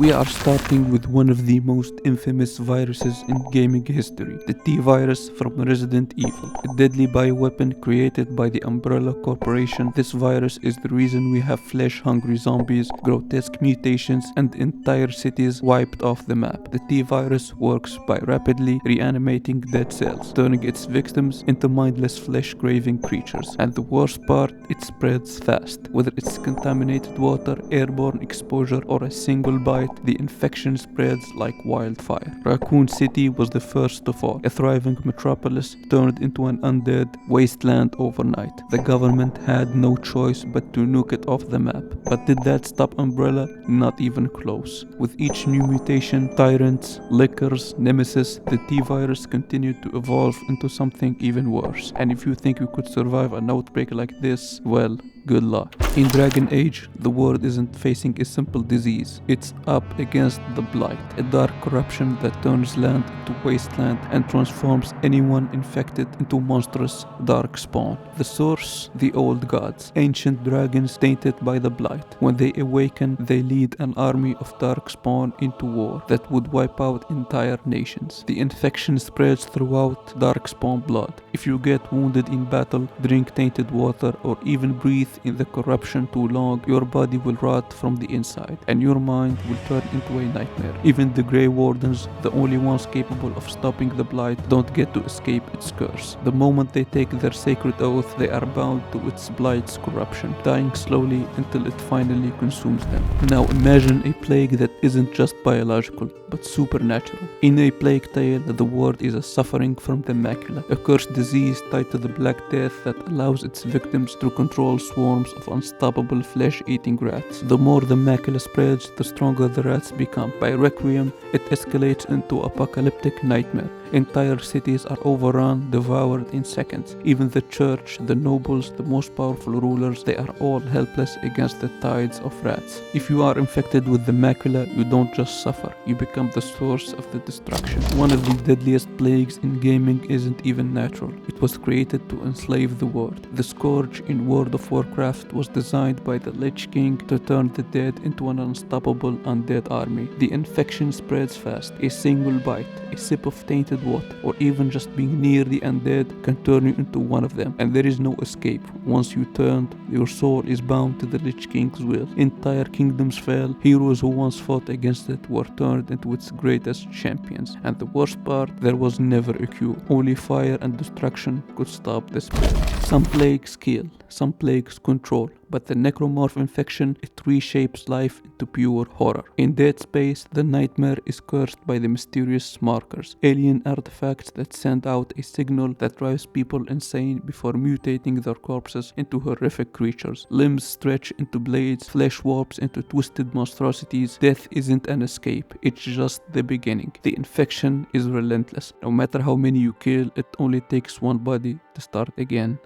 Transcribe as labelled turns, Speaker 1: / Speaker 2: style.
Speaker 1: We are starting with one of the most infamous viruses in gaming history, the T-Virus from Resident Evil. A deadly bioweapon created by the Umbrella Corporation, this virus is the reason we have flesh-hungry zombies, grotesque mutations, and entire cities wiped off the map. The T-Virus works by rapidly reanimating dead cells, turning its victims into mindless flesh-craving creatures. And the worst part, it spreads fast. Whether it's contaminated water, airborne exposure, or a single bite, the infection spreads like wildfire. Raccoon City was the first of all. A thriving metropolis turned into an undead wasteland overnight. The government had no choice but to nuke it off the map. But did that stop Umbrella? Not even close. With each new mutation, tyrants, lickers, nemesis, the T-Virus continued to evolve into something even worse. And if you think you could survive an outbreak like this, well, good luck. In Dragon Age, the world isn't facing a simple disease. It's up against the Blight, a dark corruption that turns land into wasteland and transforms anyone infected into monstrous Darkspawn. The source, the old gods, ancient dragons tainted by the Blight. When they awaken, they lead an army of Darkspawn into war that would wipe out entire nations. The infection spreads throughout Darkspawn blood. If you get wounded in battle, drink tainted water, or even breathe in the corruption too long, your body will rot from the inside and your mind will turn into a nightmare. Even the Grey Wardens, the only ones capable of stopping the Blight, don't get to escape its curse. The moment they take their sacred oath, they are bound to its Blight's corruption, dying slowly until it finally consumes them. Now imagine a plague that isn't just biological, but supernatural. In a plague tale, the world is suffering from the Macula, a cursed disease tied to the Black Death that allows its victims to control swarms of unstoppable flesh-eating rats. The more the Macula spreads, the stronger the rats become. By Requiem, it escalates into apocalyptic nightmare. Entire cities are overrun, devoured in seconds. Even the church, the nobles, the most powerful rulers, they are all helpless against the tides of rats. If you are infected with the Macula, you don't just suffer, you become the source of the destruction. One of the deadliest plagues in gaming isn't even natural. It was created to enslave the world. The Scourge in World of Warcraft was designed by the Lich King to turn the dead into an unstoppable undead army. The infection spreads fast. A single bite, a sip of tainted water, or even just being near the undead can turn you into one of them, and there is no escape. Once you turned, your soul is bound to the Lich King's will. Entire kingdoms fell. Heroes who once fought against it were turned into its greatest champions. And the worst part, there was never a cure. Only fire and destruction could stop the spread. Some plagues kill, some plagues control, but the Necromorph Infection, it reshapes life into pure horror. In Dead Space, the nightmare is cursed by the mysterious markers, alien artifacts that send out a signal that drives people insane before mutating their corpses into horrific creatures. Limbs stretch into blades, flesh warps into twisted monstrosities. Death isn't an escape, it's just the beginning. The infection is relentless. No matter how many you kill, it only takes one body to start again.